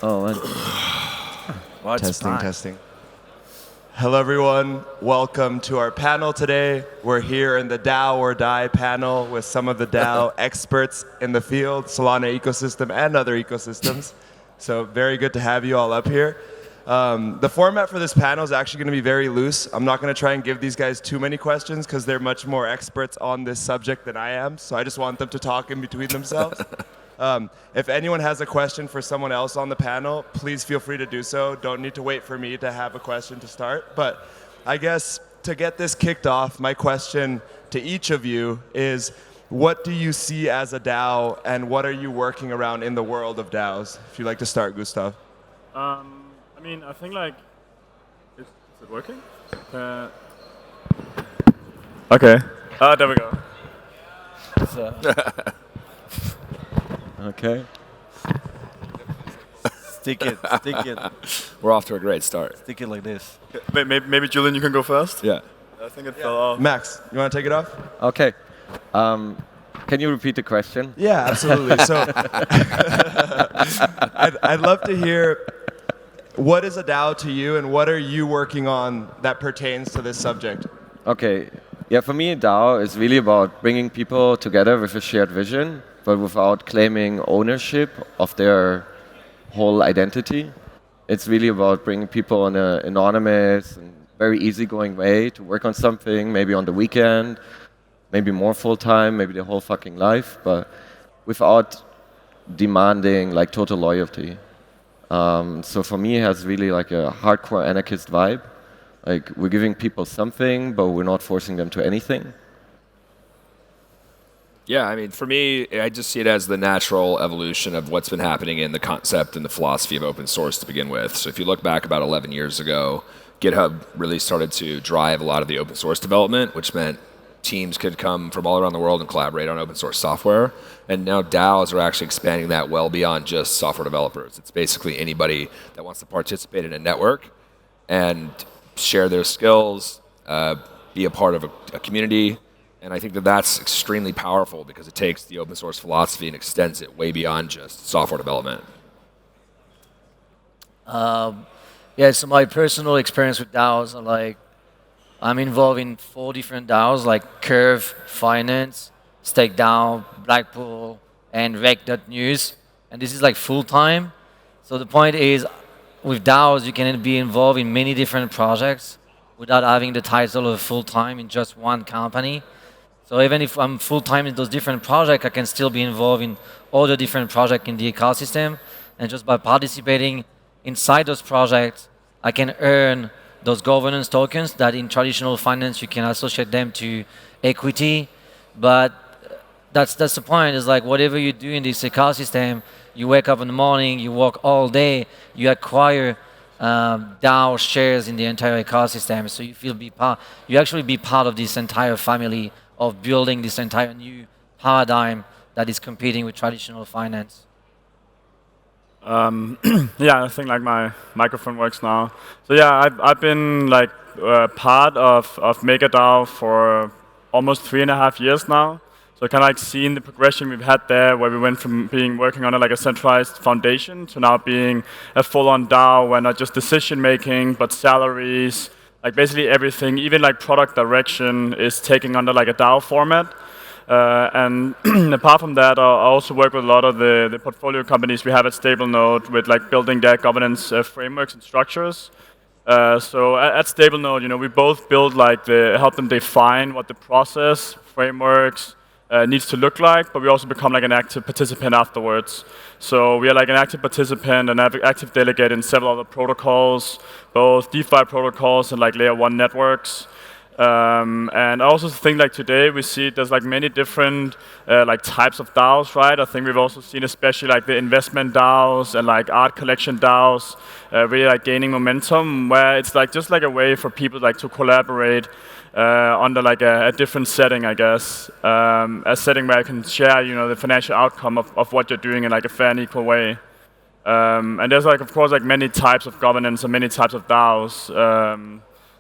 Oh, and Well, Testing. Hello, everyone. Welcome to our panel today. We're here in the DAO or Die panel with some of the DAO experts in the field, Solana ecosystem and other ecosystems. So very good to have you all up here. The format for this panel is actually going to be very loose. I'm not going to try and give these guys too many questions because they're much more experts on this subject than I am. So I just want them to talk in between themselves. If anyone has a question for someone else on the panel, please feel free to do so. Don't need to wait for me to have a question to start. But I guess to get this kicked off, my question to each of you is, what do you see as a DAO, and what are you working around in the world of DAOs? If you'd like to start, Gustav. I think like, is it working? Okay. There we go. okay. Stick it. We're off to a great start. Stick it like this. Maybe Julian, you can go first. Yeah. I think it fell off. Max, you want to take it off? Okay. Can you repeat the question? Yeah, absolutely. So I'd love to hear, what is a DAO to you, and what are you working on that pertains to this subject? Okay. Yeah, for me, DAO is really about bringing people together with a shared vision, but without claiming ownership of their whole identity. It's really about bringing people in an anonymous and very easygoing way to work on something, maybe on the weekend, maybe more full-time, maybe their whole fucking life, but without demanding like total loyalty. So for me, it has really like a hardcore anarchist vibe. Like, we're giving people something, but we're not forcing them to anything. Yeah, I mean, for me, I just see it as the natural evolution of what's been happening in the concept and the philosophy of open source to begin with. So if you look back about 11 years ago, GitHub really started to drive a lot of the open source development, which meant teams could come from all around the world and collaborate on open source software. And now DAOs are actually expanding that well beyond just software developers. It's basically anybody that wants to participate in a network and share their skills, be a part of a community. And I think that that's extremely powerful because it takes the open source philosophy and extends it way beyond just software development. Yeah, so my personal experience with DAOs are like, I'm involved in 4 different DAOs, like Curve, Finance, Stake DAO, Blackpool, and Rec.News. And this is like full-time. So the point is, with DAOs, you can be involved in many different projects without having the title of full-time in just one company. So even if I'm full-time in those different projects, I can still be involved in all the different projects in the ecosystem. And just by participating inside those projects, I can earn those governance tokens that in traditional finance, you can associate them to equity. But that's the point, is like whatever you do in this ecosystem, you wake up in the morning, you work all day, you acquire DAO shares in the entire ecosystem. So you actually be part of this entire family of building this entire new paradigm that is competing with traditional finance. Yeah, I think like my microphone works now. So yeah, I've been like part of MakerDAO for almost 3.5 years now. So kind of like seeing the progression we've had there, where we went from working on like a centralized foundation to now being a full-on DAO, where not just decision making, but salaries, like basically everything, even like product direction is taking under like a DAO format. And apart from that, I also work with a lot of the portfolio companies we have at StableNode with like building their governance frameworks and structures. So at StableNode, we both build like help them define what the process, frameworks needs to look like, but we also become like an active participant afterwards. So we are like an active participant and active delegate in several other protocols, both DeFi protocols and like layer 1 networks. And I also think like today we see there's like many different like types of DAOs, right? I think we've also seen especially like the investment DAOs and like art collection DAOs really like gaining momentum, where it's like just like a way for people like to collaborate under like a different setting, I guess, a setting where I can share, the financial outcome of what you're doing in like a fair and equal way. And there's like, of course, like many types of governance and many types of DAOs.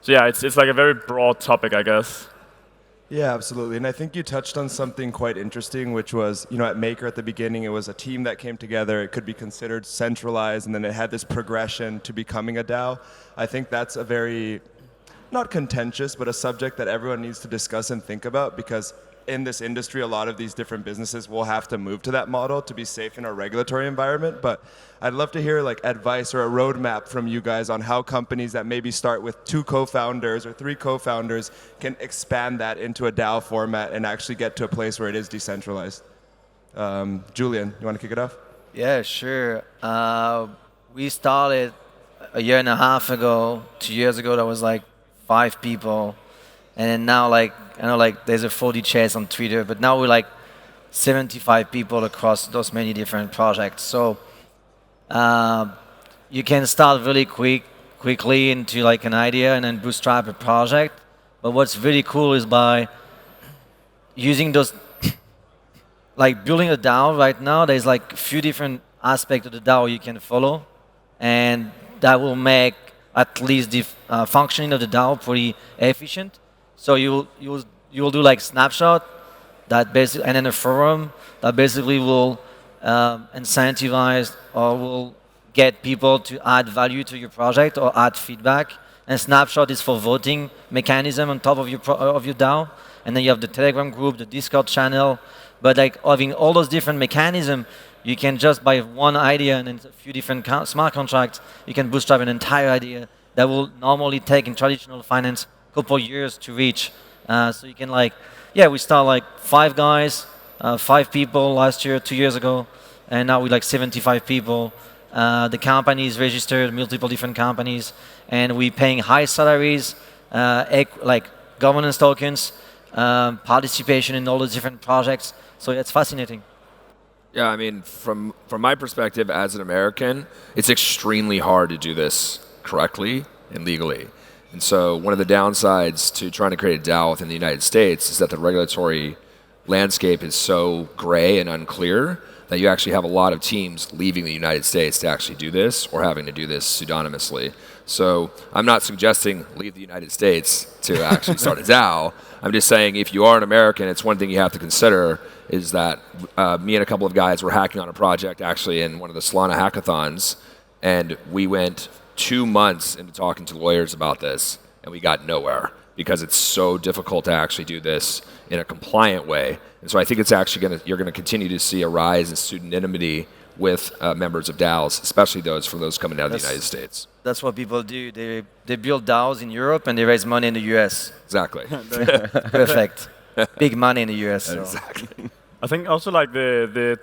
So yeah, it's like a very broad topic, I guess. Yeah, absolutely. And I think you touched on something quite interesting, which was, at Maker at the beginning, it was a team that came together. It could be considered centralized, and then it had this progression to becoming a DAO. I think that's a very, not contentious, but a subject that everyone needs to discuss and think about, because in this industry, a lot of these different businesses will have to move to that model to be safe in our regulatory environment. But I'd love to hear advice or a roadmap from you guys on how companies that maybe start with 2 co-founders or 3 co-founders can expand that into a DAO format and actually get to a place where it is decentralized. Julian, you want to kick it off? Yeah, sure. We started a year and a half ago, 2 years ago. That was 5 people, and then now I know there's a 40 chats on Twitter, but now we're 75 people across those many different projects. So you can start really quickly into an idea and then bootstrap a project. But what's really cool is by using those, building a DAO right now, there's a few different aspects of the DAO you can follow, and that will make at least the functioning of the DAO pretty efficient. So you'll do snapshot that basically, and then a forum that basically will incentivize or will get people to add value to your project or add feedback. And snapshot is for voting mechanism on top of your DAO. And then you have the Telegram group, the Discord channel. But having all those different mechanisms, you can just by one idea and then a few different smart contracts, you can bootstrap an entire idea that will normally take in traditional finance a couple years to reach. So you can we start 5 guys, 5 people last year, 2 years ago, and now we're 75 people. The company is registered, multiple different companies, and we're paying high salaries, governance tokens, participation in all the different projects. So it's fascinating. Yeah, I mean, from my perspective as an American, it's extremely hard to do this correctly and legally. And so one of the downsides to trying to create a DAO within the United States is that the regulatory landscape is so gray and unclear that you actually have a lot of teams leaving the United States to actually do this or having to do this pseudonymously. So I'm not suggesting leave the United States to actually start a DAO. I'm just saying if you are an American, it's one thing you have to consider is that me and a couple of guys were hacking on a project actually in one of the Solana hackathons, and we went 2 months into talking to lawyers about this, and we got nowhere because it's so difficult to actually do this in a compliant way. And so I think it's actually you're going to continue to see a rise in pseudonymity with members of DAOs, especially those coming out of the United States. That's what people do. They build DAOs in Europe and they raise money in the US. Exactly. Perfect. Big money in the US. So. Exactly. I think also the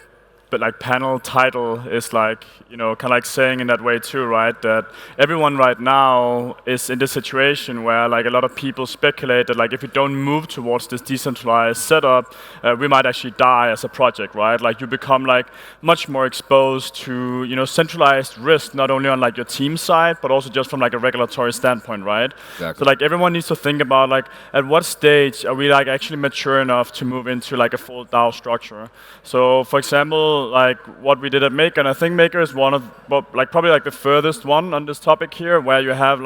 panel title is kind of saying in that way too, right? That everyone right now is in this situation where a lot of people speculate that if we don't move towards this decentralized setup, we might actually die as a project, right? You become much more exposed to centralized risk, not only on your team side, but also just from a regulatory standpoint, right? Exactly. So everyone needs to think about at what stage are we actually mature enough to move into a full DAO structure. So for example, what we did at Maker, and I think Maker is one of probably the furthest one on this topic here, where you have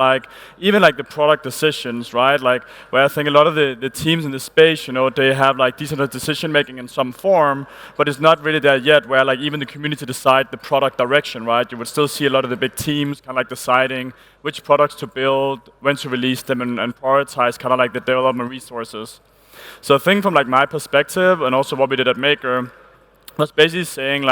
even the product decisions, right? Where I think a lot of the teams in the space, they have decentralized decision making in some form, but it's not really there yet. Where even the community decide the product direction, right? You would still see a lot of the big teams kind of deciding which products to build, when to release them, and prioritize kind of the development resources. So I think from my perspective, and also what we did at Maker, was basically saying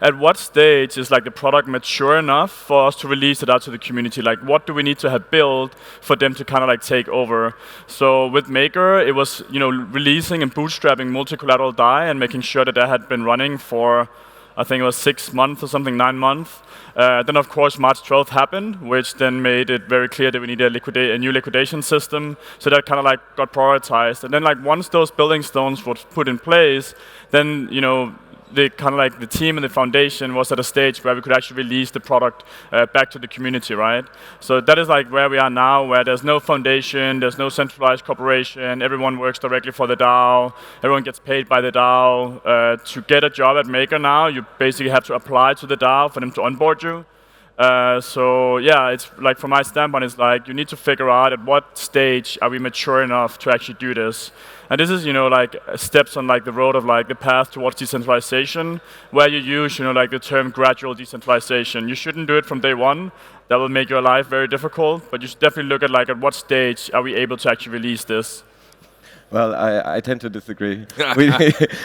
at what stage is the product mature enough for us to release it out to the community? What do we need to have built for them to kind of take over? So with Maker, it was releasing and bootstrapping multi-collateral DAI and making sure that had been running for, I think it was 6 months or something, 9 months. Then of course March 12th happened, which then made it very clear that we needed a new liquidation system. So that kind of got prioritized. And then once those building stones were put in place, then the team and the foundation was at a stage where we could actually release the product back to the community, right? So that is where we are now, where there's no foundation, there's no centralized corporation, everyone works directly for the DAO, everyone gets paid by the DAO. To get a job at Maker now, you basically have to apply to the DAO for them to onboard you. So yeah, it's like from my standpoint, it's like you need to figure out at what stage are we mature enough to actually do this. And this is, like steps on like the road of like the path towards decentralization, where you use, like the term gradual decentralization. You shouldn't do it from day one. That will make your life very difficult. But you should definitely look at like at what stage are we able to actually release this. Well, I tend to disagree.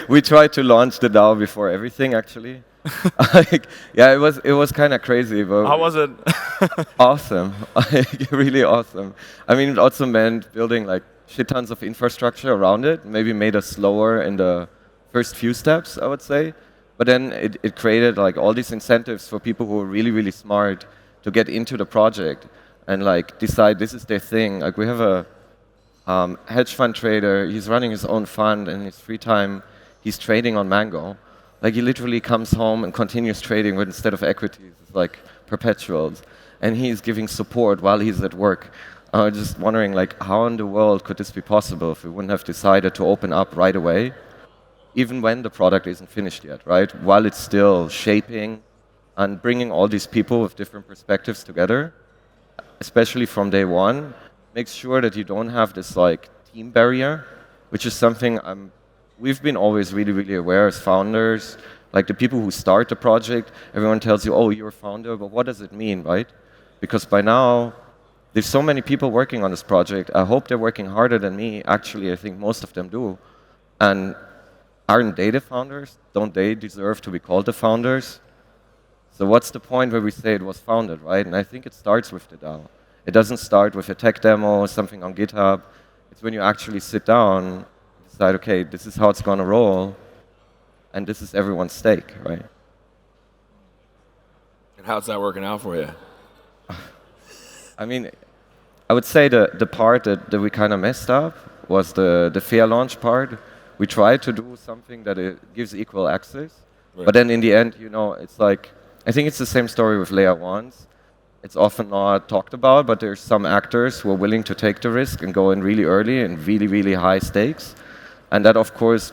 We tried to launch the DAO before everything, actually. Yeah, it was kind of crazy, but How was it? awesome, really awesome. I mean, it also meant building like shit tons of infrastructure around it. Maybe made us slower in the first few steps, I would say. But then it created like all these incentives for people who are really, really smart to get into the project and like decide this is their thing. Like we have a hedge fund trader. He's running his own fund, and in his free time, he's trading on Mango. Like he literally comes home and continues trading, but instead of equities, it's like perpetuals. And he's giving support while he's at work. I was just wondering, like, how in the world could this be possible if we wouldn't have decided to open up right away, even when the product isn't finished yet, right? While it's still shaping and bringing all these people with different perspectives together, especially from day one, makes sure that you don't have this like team barrier, which is something we've been always really, really aware as founders. Like the people who start the project, everyone tells you, oh, you're a founder, but what does it mean, right? Because by now, there's so many people working on this project. I hope they're working harder than me. Actually, I think most of them do. And aren't they the founders? Don't they deserve to be called the founders? So what's the point where we say it was founded, right? And I think it starts with the DAO. It doesn't start with a tech demo or something on GitHub. It's when you actually sit down and decide, okay, this is how it's going to roll, and this is everyone's stake, right? And how's that working out for you? I mean, I would say the part that we kind of messed up was the fair launch part. We tried to do something that it gives equal access, Right. but then in the end, it's like, I think it's the same story with layer ones. It's often not talked about, but there's some actors who are willing to take the risk and go in really early and really, really high stakes. And that, of course,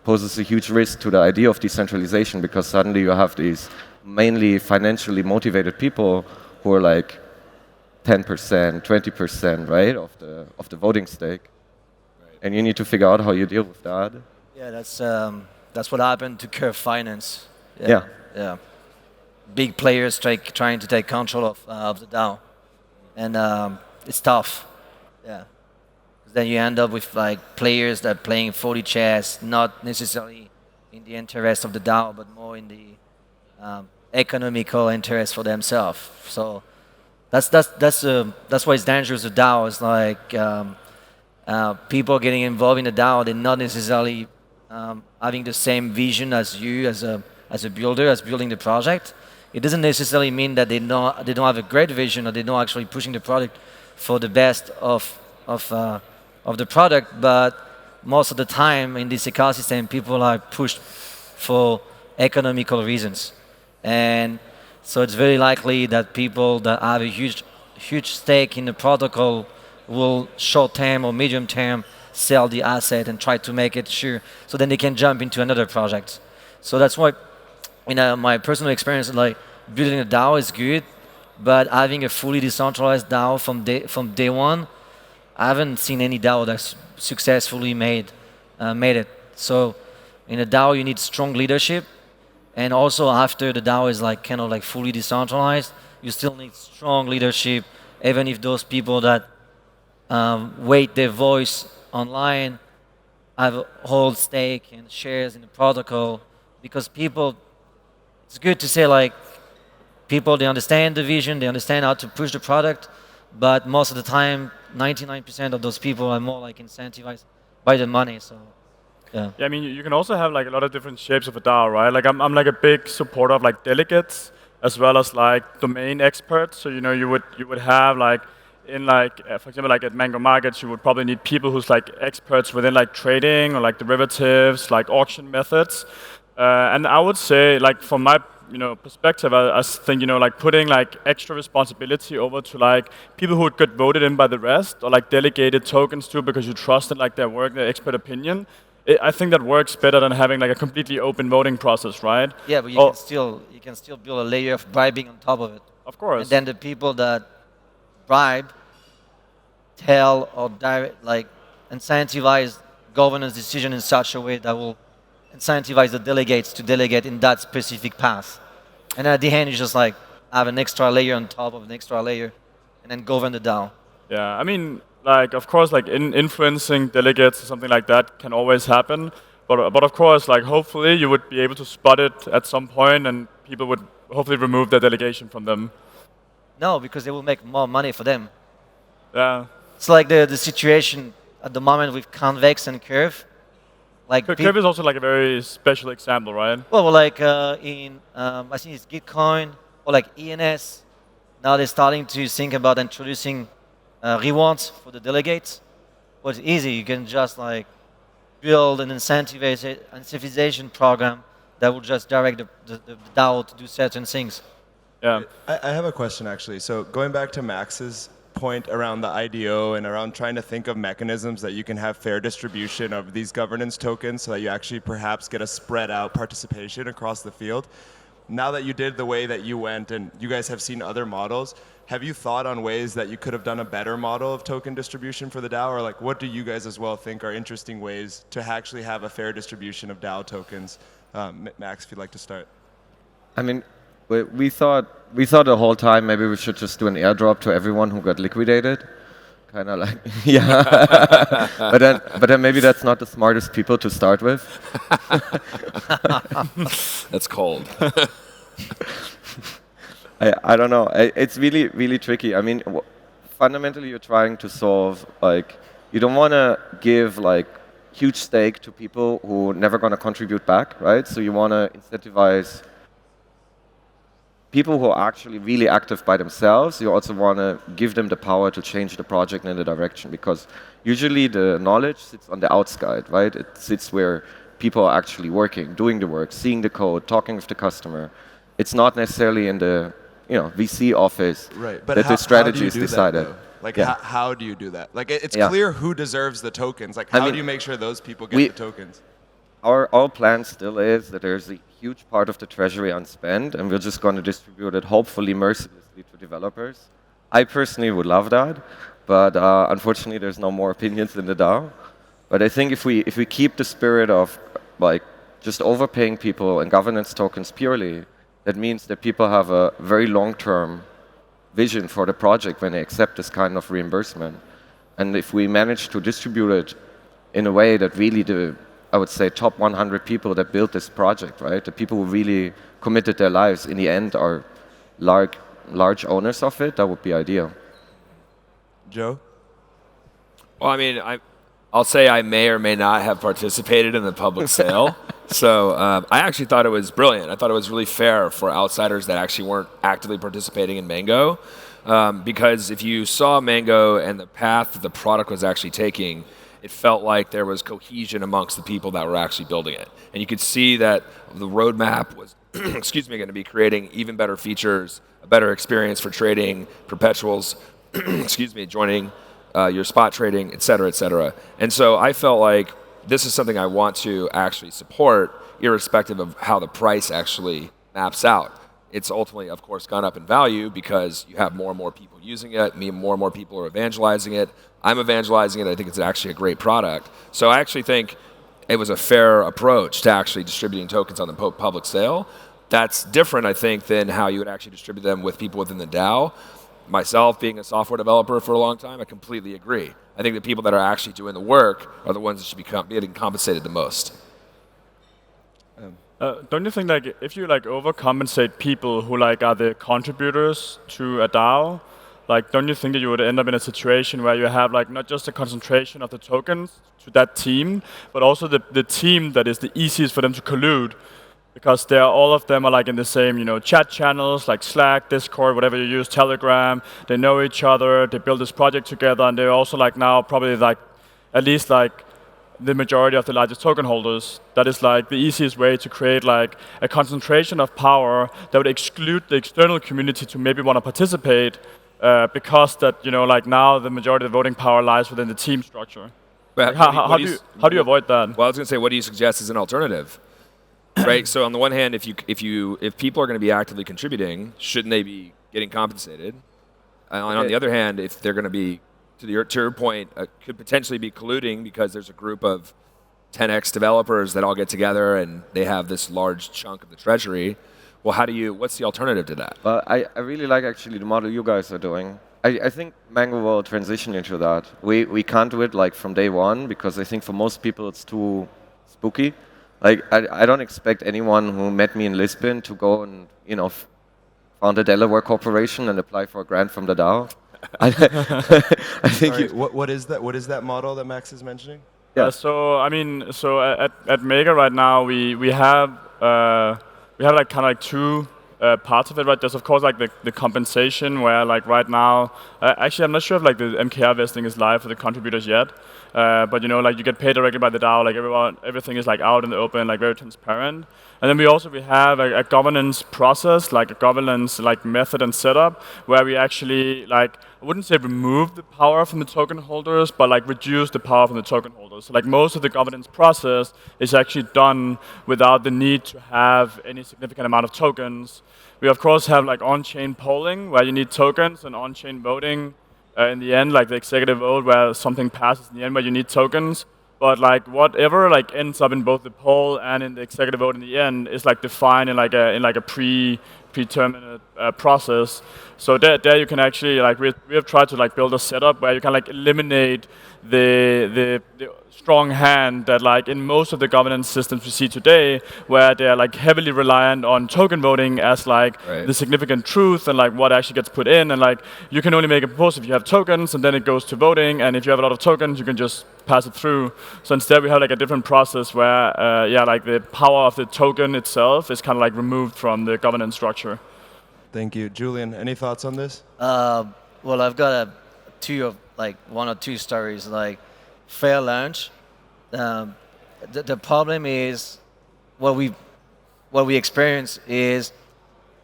poses a huge risk to the idea of decentralization, because suddenly you have these mainly financially motivated people who are like 10%, 20%, right, of the voting stake. Right. And you need to figure out how you deal with that. Yeah, that's what happened to Curve Finance. Yeah. Yeah. Big players trying to take control of the DAO, and it's tough. Yeah. Then you end up with like players that are playing 40 chess, not necessarily in the interest of the DAO, but more in the economical interest for themselves. So that's why it's dangerous with DAO. It's like people getting involved in the DAO, they're not necessarily having the same vision as you as a builder, as building the project. It doesn't necessarily mean that they don't have a great vision, or they're not actually pushing the product for the best of the product, but most of the time in this ecosystem, people are pushed for economical reasons. And so it's very likely that people that have a huge stake in the protocol will short-term or medium-term sell the asset and try to make it sure, so then they can jump into another project. So that's why, my personal experience, like building a DAO is good, but having a fully decentralized DAO from day one, I haven't seen any DAO that's successfully made it. So in a DAO, you need strong leadership, and also after the DAO is like kind of like fully decentralized, you still need strong leadership, even if those people that weight their voice online have a whole stake and shares in the protocol, because people, it's good to say like people, they understand the vision, they understand how to push the product, but most of the time, 99% of those people are more like incentivized by the money. So, yeah. Yeah, I mean, you can also have like a lot of different shapes of a DAO, right? Like I'm like a big supporter of like delegates as well as like domain experts. So you would have like in like for example like at Mango Markets, you would probably need people who's like experts within like trading or like derivatives, like auction methods. And I would say like from my perspective, I think like putting like extra responsibility over to like people who would get voted in by the rest, or like delegated tokens to because you trust in like their work, their expert opinion. I think that works better than having like a completely open voting process, right? Yeah, but you can still build a layer of bribing on top of it. Of course. And then the people that bribe, tell, or direct, like incentivize governance decision in such a way that will incentivize the delegates to delegate in that specific path. And at the end, you just like have an extra layer on top of an extra layer, and then govern the DAO. Yeah, I mean, like, of course, like, influencing delegates or something like that can always happen. But of course, like, hopefully you would be able to spot it at some point, and people would hopefully remove their delegation from them. No, because they will make more money for them. Yeah. It's like the situation at the moment with Convex and Curve. Like Curve is also like a very special example, right? well, like in I think it's Gitcoin or like ENS. Now they're starting to think about introducing rewards for the delegates. But it's easy. You can just like build an incentivization program that will just direct the DAO to do certain things. Yeah. I have a question actually. So going back to Max's point around the IDO and around trying to think of mechanisms that you can have fair distribution of these governance tokens so that you actually perhaps get a spread out participation across the field. Now that you did the way that you went and you guys have seen other models, have you thought on ways that you could have done a better model of token distribution for the DAO? Or like what do you guys as well think are interesting ways to actually have a fair distribution of DAO tokens? Max, if you'd like to start. I mean, we thought the whole time maybe we should just do an airdrop to everyone who got liquidated. Kind of like, yeah. but then maybe that's not the smartest people to start with. That's cold. I don't know. It's really, really tricky. I mean, fundamentally, you're trying to solve, like, you don't want to give, like, huge stake to people who are never going to contribute back, right? So you want to incentivize people who are actually really active by themselves. You also want to give them the power to change the project in the direction, because usually the knowledge sits on the outside, right? It sits where people are actually working, doing the work, seeing the code, talking with the customer. It's not necessarily in the VC office But that the strategy is decided. Like, Yeah. how do you do that? Like, it's Yeah. clear who deserves the tokens. Like, I how mean, do you make sure those people get the tokens? Our plan still is that there's a huge part of the treasury unspent, and we're just going to distribute it, hopefully mercilessly, to developers. I personally would love that, but unfortunately there's no more opinions in the DAO. But I think if we keep the spirit of like just overpaying people and governance tokens purely, that means that people have a very long-term vision for the project when they accept this kind of reimbursement. And if we manage to distribute it in a way that really I would say top 100 people that built this project, right? The people who really committed their lives in the end are large owners of it, that would be ideal. Joe? Well, I mean, I'll say I may or may not have participated in the public sale. So I actually thought it was brilliant. I thought it was really fair for outsiders that actually weren't actively participating in Mango. Because if you saw Mango and the path that the product was actually taking, it felt like there was cohesion amongst the people that were actually building it. And you could see that the roadmap was, going to be creating even better features, a better experience for trading, perpetuals, joining your spot trading, et cetera, et cetera. And so I felt like this is something I want to actually support, irrespective of how the price actually maps out. It's ultimately, of course, gone up in value because you have more and more people using it, more and more people are evangelizing it. I'm evangelizing it. I think it's actually a great product. So I actually think it was a fair approach to actually distributing tokens on the public sale. That's different, I think, than how you would actually distribute them with people within the DAO. Myself, being a software developer for a long time, I completely agree. I think the people that are actually doing the work are the ones that should be getting compensated the most. Don't you think like if you like overcompensate people who like are the contributors to a DAO, like don't you think that you would end up in a situation where you have like not just a concentration of the tokens to that team, but also the team that is the easiest for them to collude, because all of them are like in the same chat channels like Slack, Discord, whatever you use, Telegram. They know each other. They build this project together, and they're also like now probably like at least like the majority of the largest token holders. That is like the easiest way to create like a concentration of power that would exclude the external community to maybe want to participate because that like now the majority of the voting power lies within the team structure. But Like, how do you avoid that? Well, I was going to say, what do you suggest as an alternative? Right. So on the one hand, if people are going to be actively contributing, shouldn't they be getting compensated. And on the other hand, if they're going to be, to your point, could potentially be colluding because there's a group of 10x developers that all get together and they have this large chunk of the treasury. Well, what's the alternative to that? Well, I really like actually the model you guys are doing. I think Mango will transition into that. We can't do it like from day one because I think for most people it's too spooky. Like I don't expect anyone who met me in Lisbon to go and found a Delaware corporation and apply for a grant from the DAO. I think. Sorry, what is that? What is that model that Max is mentioning? Yeah. So at Mega right now we have like kind of like two parts of it, right? There's of course like the compensation where like right now, actually I'm not sure if like the MKR vesting is live for the contributors yet, but like you get paid directly by the DAO, like everything is like out in the open, like very transparent. And then we have a governance process, like a governance like method and setup, where we actually like, I wouldn't say remove the power from the token holders, but like reduce the power from the token holders. So like most of the governance process is actually done without the need to have any significant amount of tokens. We of course have like on-chain polling where you need tokens, and on-chain voting in the end, like the executive vote where something passes in the end where you need tokens. But like whatever like ends up in both the poll and in the executive vote in the end is like defined in like a predetermined process. So there you can actually like we have tried to like build a setup where you can like eliminate the strong hand that like in most of the governance systems we see today, where they're like heavily reliant on token voting as like the significant truth and like what actually gets put in, and like you can only make a proposal if you have tokens, and then it goes to voting, and if you have a lot of tokens you can just pass it through. So instead we have like a different process where like the power of the token itself is kind of like removed from the governance structure. Thank you. Julian, any thoughts on this? Well, I've got one or two stories. Like fair launch. The problem is what we experience is,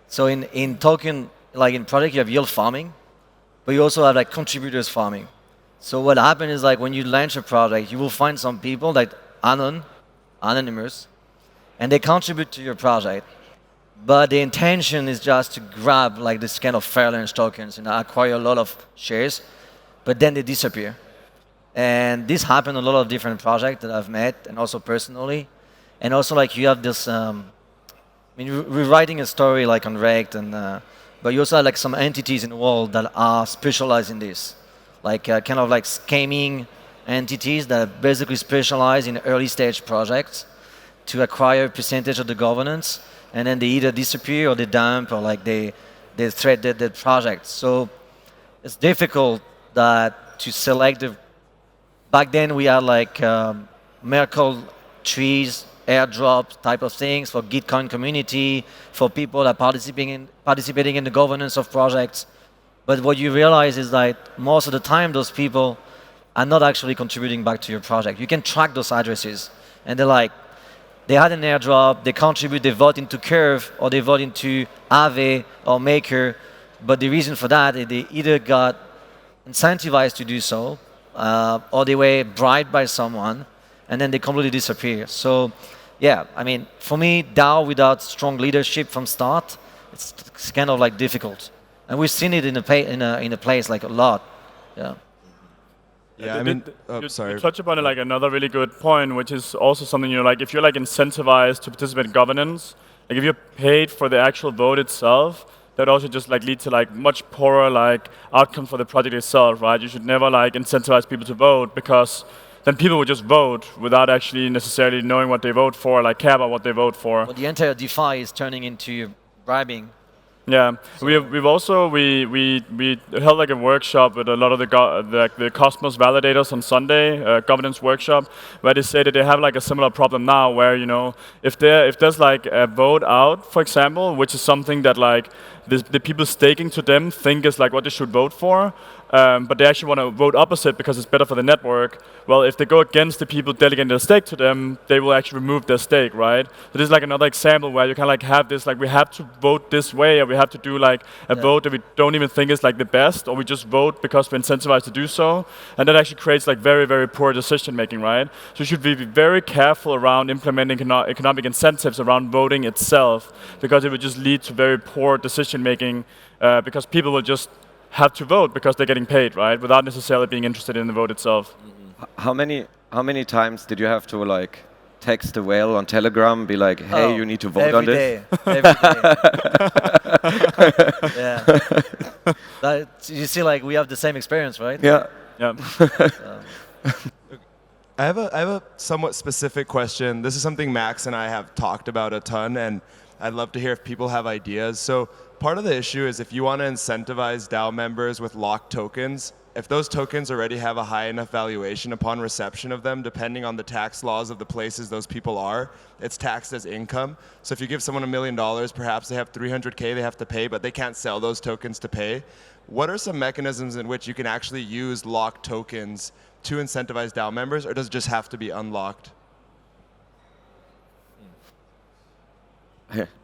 so in token, like in product you have yield farming, but you also have like contributors farming. So what happens is like when you launch a product, you will find some people like anonymous, and they contribute to your project, but the intention is just to grab like this kind of fair launch tokens and acquire a lot of shares, but then they disappear. And this happened on a lot of different projects that I've met, and also personally. And also like you have this, we're writing a story like on Rect, but you also have like some entities in the world that are specialized in this. Like kind of like scamming entities that basically specialize in early stage projects to acquire a percentage of the governance, and then they either disappear or they dump or like they threat the project. So it's difficult to select the. Back then we had like Merkle trees, airdrops type of things for Gitcoin community, for people that participating in the governance of projects. But what you realize is that most of the time those people are not actually contributing back to your project. You can track those addresses, and they had an airdrop, they contribute, they vote into Curve, or they vote into Aave or Maker, but the reason for that is they either got incentivized to do so, or they were bribed by someone, and then they completely disappear. So, yeah, I mean, for me, DAO without strong leadership from start, it's kind of like difficult, and we've seen it in a place like a lot. Yeah. Yeah, I mean, you touch upon it like another really good point, which is also something like if you're like incentivized to participate in governance, like if you're paid for the actual vote itself, that also just like lead to like much poorer like outcomes for the project itself, right? You should never like incentivize people to vote, because then people would just vote without actually necessarily knowing what they vote for, like care about what they vote for. Well, the entire DeFi is turning into bribing. Yeah, so we've also we held like a workshop with a lot of the Cosmos validators on Sunday, governance workshop, where they say that they have like a similar problem now, where if there's like a vote out, for example, which is something that like the people staking to them think is like what they should vote for, but they actually want to vote opposite because it's better for the network. Well, if they go against the people delegating their stake to them, they will actually remove their stake, right? So this is like another example where you can like have this, like we have to vote this way, or we have to do like a vote that we don't even think is like the best, or we just vote because we're incentivized to do so, and that actually creates like very, very poor decision making, right? So you should be very careful around implementing economic incentives around voting itself, because it would just lead to very poor decision making, because people will just have to vote because they're getting paid, right, without necessarily being interested in the vote itself. How many times did you have to like text a whale on Telegram, be like, hey, you need to vote on this? Every day. Yeah. You see, like, we have the same experience, right? Yeah. Yeah. I have a somewhat specific question. This is something Max and I have talked about a ton, and I'd love to hear if people have ideas. So part of the issue is if you want to incentivize DAO members with locked tokens, if those tokens already have a high enough valuation upon reception of them, depending on the tax laws of the places those people are, it's taxed as income. So if you give someone $1 million, perhaps they have 300K they have to pay, but they can't sell those tokens to pay. What are some mechanisms in which you can actually use locked tokens to incentivize DAO members, or does it just have to be unlocked?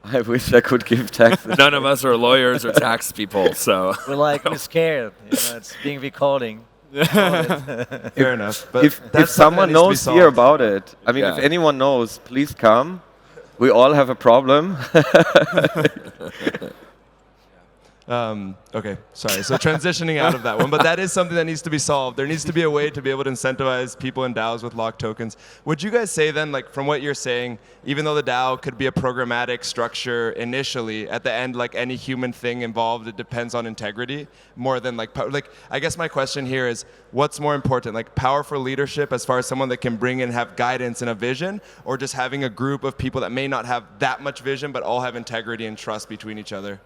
I wish I could give taxes. None of us are lawyers or tax people, so. We're scared. It's being recording. Fair enough. But If someone knows here solved. about it, I mean, if anyone knows, please come. We all have a problem. Okay, sorry. So transitioning out of that one, but that is something that needs to be solved. There needs to be a way to be able to incentivize people in DAOs with locked tokens. Would you guys say then, like from what you're saying, even though the DAO could be a programmatic structure initially, at the end, like any human thing involved, it depends on integrity more than like I guess my question here is, what's more important, like powerful leadership as far as someone that can bring and have guidance and a vision, or just having a group of people that may not have that much vision but all have integrity and trust between each other?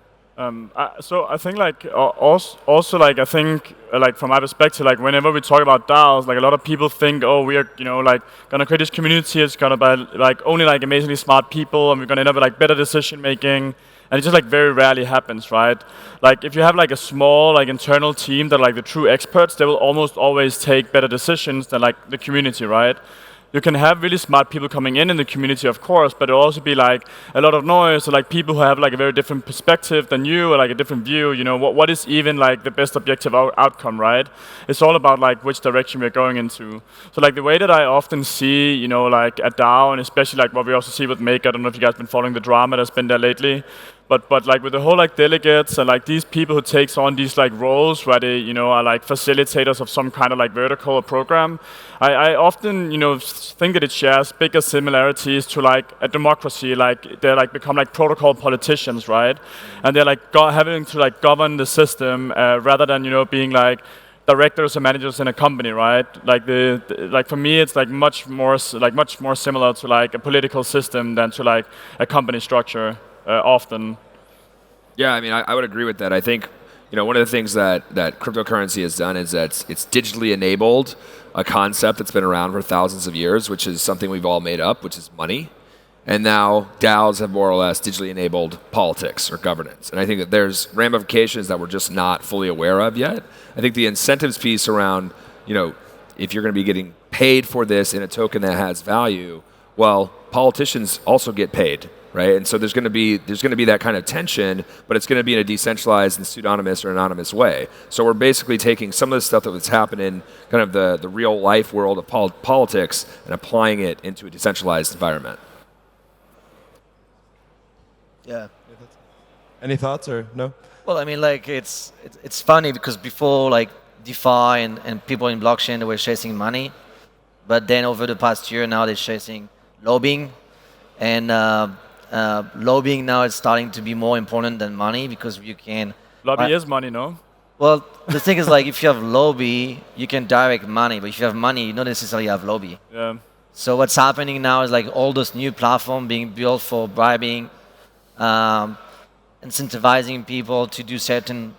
So I think like also like I think like from my perspective, like whenever we talk about DAOs, like a lot of people think, oh, we are like gonna create this community. It's gonna be like only like amazingly smart people, and we're gonna end up with like better decision making. And it just like very rarely happens, right? Like if you have like a small like internal team that are like the true experts, they will almost always take better decisions than like the community, right? You can have really smart people coming in the community, of course, but it'll also be like a lot of noise, or like people who have like a very different perspective than you, or like a different view. You know, what is even like the best objective outcome, right? It's all about like which direction we're going into. So like the way that I often see, you know, like a DAO, and especially like what we also see with Make. I don't know if you guys have been following the drama that's been there lately. But like with the whole like delegates and like these people who takes on these like roles where they, you know, are like facilitators of some kind of like vertical or program, I often, you know, think that it shares bigger similarities to like a democracy. Like they're like become like protocol politicians, right? And they're like having to like govern the system rather than, you know, being like directors or managers in a company, right? Like like for me, it's like much more similar to like a political system than to like a company structure. Often. Yeah, I mean, I would agree with that. I think, you know, one of the things that cryptocurrency has done is that it's digitally enabled a concept that's been around for thousands of years, which is something we've all made up, which is money. And now DAOs have more or less digitally enabled politics or governance. And I think that there's ramifications that we're just not fully aware of yet. I think the incentives piece around, you know, if you're going to be getting paid for this in a token that has value, well, politicians also get paid. Right, and so there's going to be that kind of tension, but it's going to be in a decentralized and pseudonymous or anonymous way. So we're basically taking some of the stuff that was happening, kind of the real life world of politics, and applying it into a decentralized environment. Yeah. Any thoughts or no? Well, I mean, like it's funny because before like DeFi and people in blockchain, they were chasing money, but then over the past year now they're chasing lobbying, and lobbying now is starting to be more important than money because you can... Lobby is money, no? Well, the thing is like if you have lobby, you can direct money, but if you have money, you don't necessarily have lobby. Yeah. So what's happening now is like all those new platforms being built for bribing, incentivizing people to do certain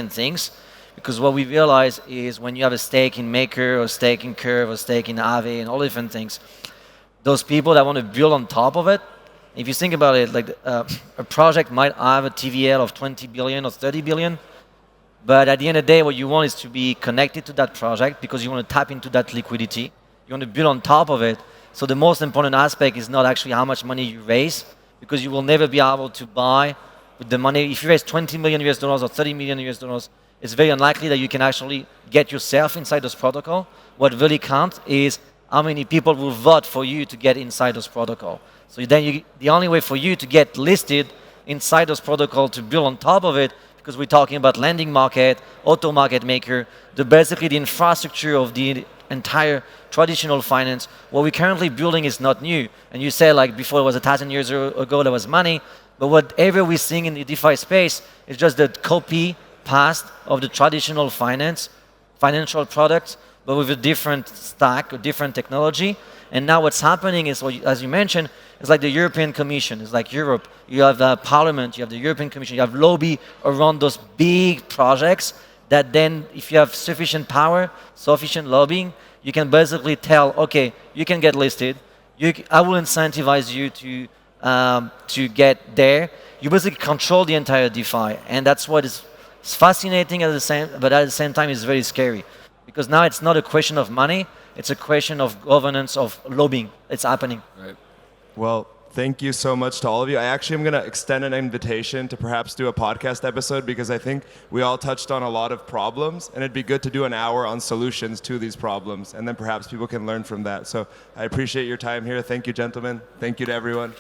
things. Because what we realize is when you have a stake in Maker or stake in Curve or stake in Aave and all different things, those people that want to build on top of it, if you think about it, like a project might have a TVL of 20 billion or 30 billion, but at the end of the day, what you want is to be connected to that project because you want to tap into that liquidity. You want to build on top of it. So the most important aspect is not actually how much money you raise, because you will never be able to buy with the money. If you raise 20 million US dollars or 30 million US dollars, it's very unlikely that you can actually get yourself inside those protocol. What really counts is how many people will vote for you to get inside those protocol. So then the only way for you to get listed inside those protocol to build on top of it, because we're talking about lending market, auto market maker, basically the infrastructure of the entire traditional finance. What we're currently building is not new. And you say like before it was 1,000 years ago there was money, but whatever we're seeing in the DeFi space is just the copy past of the traditional financial products, but with a different stack, a different technology. And now what's happening is, as you mentioned, it's like the European Commission. It's like Europe. You have the Parliament, you have the European Commission, you have lobby around those big projects that then, if you have sufficient power, sufficient lobbying, you can basically tell, okay, you can get listed. I will incentivize you to get there. You basically control the entire DeFi, and that's what is fascinating but at the same time is very scary. Because now it's not a question of money, it's a question of governance, of lobbying. It's happening. Right. Well, thank you so much to all of you. I actually am going to extend an invitation to perhaps do a podcast episode because I think we all touched on a lot of problems, and it'd be good to do an hour on solutions to these problems, and then perhaps people can learn from that. So I appreciate your time here. Thank you, gentlemen. Thank you to everyone.